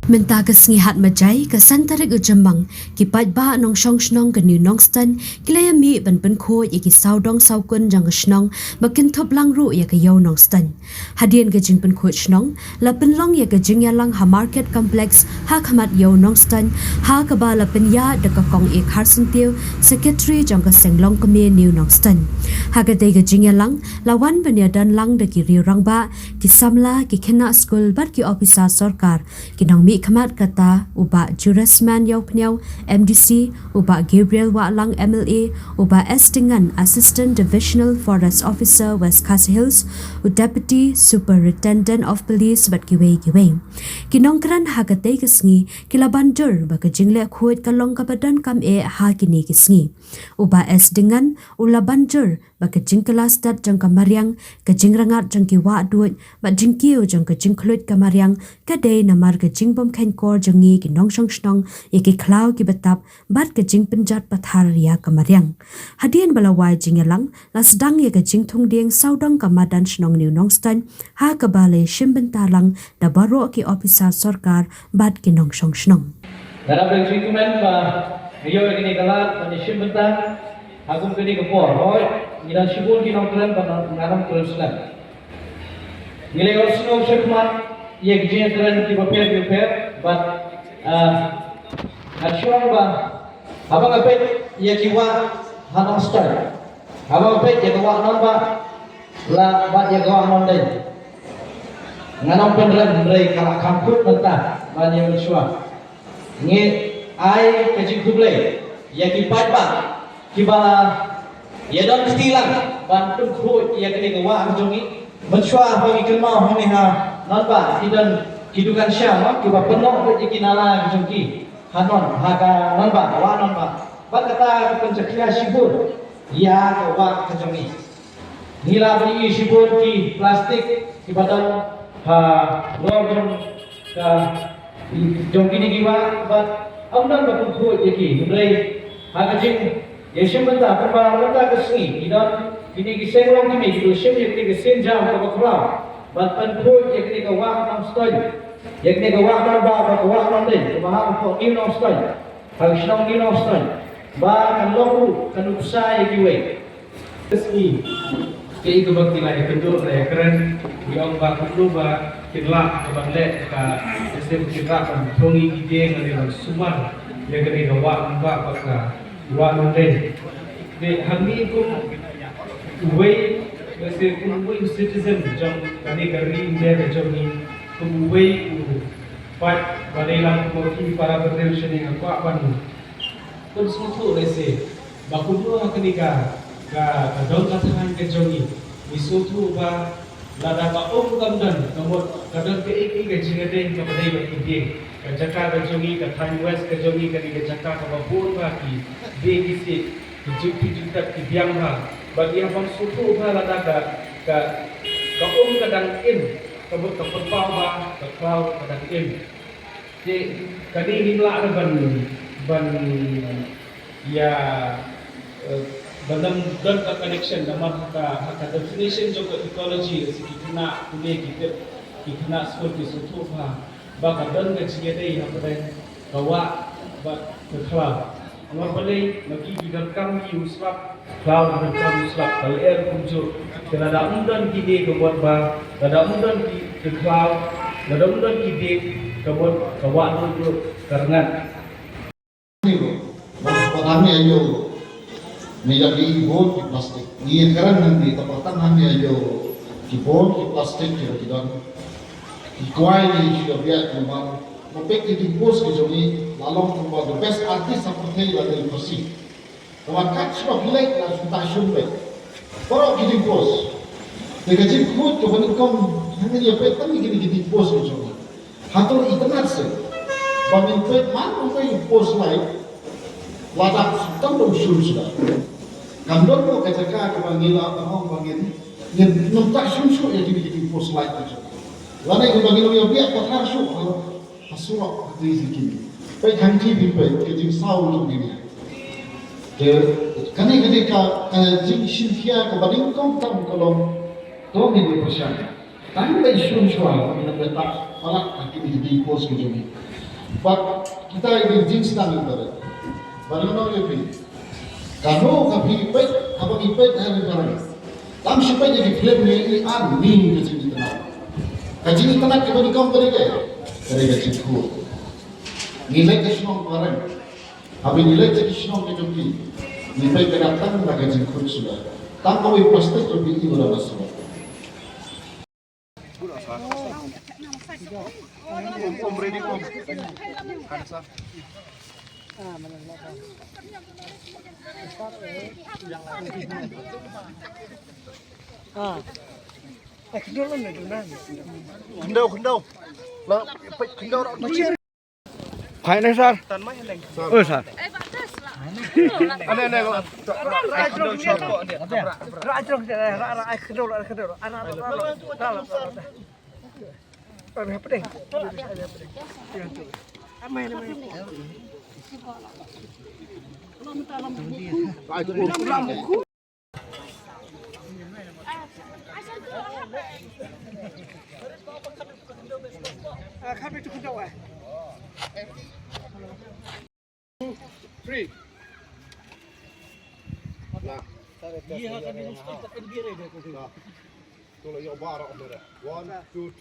Menta ke sengihat majai ke santara ke jembang ki pat ba nong shong shnong ke new nongstan kilaya mi ban kho ye ki saudong saukun jang ke shnong makin thop lang ru ye ke yo nongstan hadien ke jing pen kho shnong la pen long ye ke jing ya lang ha market complex ha khamat yo nongstan ha ka ba la pen ya de ka kong e kharsun tiu secretary jang ke senglong ke me new nongstan ha ke de ke jing ya lang la wan ben ya dan lang de ki ri rang ba ki samla ki khena school bat ki officer sarkar ki nong mi khamat kata uba Jurasman Yau Pnyau MDC uba Gabriel Walang MLA uba Estingan Assistant Divisional Forest Officer West Khasi Hills u Deputy Superintendent of Police bat kiwei kinongkran hagatei kesngi kilabandur ba kejingle khuit kalong kabadan kam e ha kini kesngi uba Estingan ula banjur ba kejing kelas dat jang kamariang kejing rangat jang ki wa duit ba jingkiu jang kejing khlut kamariang kadei namar kejing bom khain kor jangi ki nong shong shnong ye ki khlau ki batap bat ke jing penjat pathar ria kamariang hadien balawai jingelang la sedang ye ke jing thung ding saudang kamadan shnong new nongstan ha ka bale shimbentalang da baro ki officer sarkar bat ki nong shong shnong dalam dokumen ba yo ini kalat ni shimbentang agum kini ke por hoy ina shibul ki nong tren ba ngaram terus lan nilai osno shekmat ye gjen tren ki prepare but asyong ba abang apet ye ki wa hanong start abang apet ye wa non ba la ba ye wa non dai nganong penren rei kala kamput menta ba ye mensua nge ai ke ji kuble ye ki pat ba ki ba ye don stilang ban tum khu ye ke ni wa ang jongi mensua ba ki kelma ho ni ha non ba idan kidukan syama kiba penuh ke kinala kejongki hanon haga non ba wa non ba bat kata pencekia sibur ya ke wa kejongi nila beri sibur ki plastik ki badan ha lorong ka jongki ni kiba bat amdan ba ku jeki nulai ha kejing yesem benda perba benda kesni idan kini kiseng long kimi kidu sem yekni kisen jam ka bakra bat pen ko yekni ka wa nam stoi yekni ka wa nam ba ka wa nam den ka ha ko ni nam stoi ha shnong ni nam stoi ba kan loku kan upsa yekiwe kesni ke ke bakti la ikendur le keren yong ba kudu ba kitla ka le ka sistem kita kan thongi ide ngani sumar yekni ka wa nam ba ka wa nam den de hami ko way kasi kung citizen jang kani kari india jang ni kung way pat banilang kumoti para berdelusion yang aku apan kung suatu rese bakulo kani ka dong katakan ke jang ni misutu ba lada ka gamdan kamot kadang ke iki ke jingade ka badai ba ide ka jaka ka jang ni ka than west ka jang ni kani ka jaka ka babur ba ki de kisi jupi tak ki biang ha bagi yang suku pala daga ka kadang in kabut ka pagpaw ba ka cloud kadang in di kani himla ban ya bandam dan ka connection nama ka definition jo ecology si kitna kune kitna school ki sutu ba ka dan ka jigede ya pada kawa ba ka cloud amar balai maki bigal kam ki usrap cloud become slap kalau air muncul kena ada undan kini kebuat ba ada undan di cloud ada undan kini kebuat kawan itu karena kami ayo menjadi bot di plastik ini sekarang nanti tempatan kami ayo di bot di plastik tidak ikuai ni sudah biar memang mempek di bos ke joni lalu membuat the best artist seperti dari Persib Wakat sebab bilai lah sudah sumber. Kalau kita bos, dekat jim kut tu kan kom hanya dia petan ni kita bos macam ni. Hatul internet se, bamin pet man orang yang bos lain, wadah sudah berusul sudah. Kandor mo ketika kebangila orang bangin, yang nampak susu yang kita bos lain macam. Lana yang bangila yang biar pakai susu, hasuak hati sikit. Pet hanji bipet kita sawu macam ni. Kani ketika jing Sylvia kebaling kong tam kolom tong ini persiapan. Kami dah isu soal kami nak letak falak akin di post ke jumi. But kita ini jeans tangan pada. Bagaimana lebih? Kalau kami ipet, abang ipet hari barang. Tam siapa jadi film ni ni ke sini tenang. Kaji ni tenang kita di kaum kerja. Kerja cikgu. Nilai kesenong barang. Abi nilai kesenong ke jumi. Nilai kedatang bagi cikgu sudah. Tam kau plastik lebih ibu dah masuk. Kendau. Lah, kendau rak kecil. Kain ni sar. Oh sar. Ada kau. Kendau siapa dia? Rajong dia. Kendau. Anak. Apa deh? Three. Nah. Iya, kami mesti NBA dia. Kalau yang baru ada. 1, 2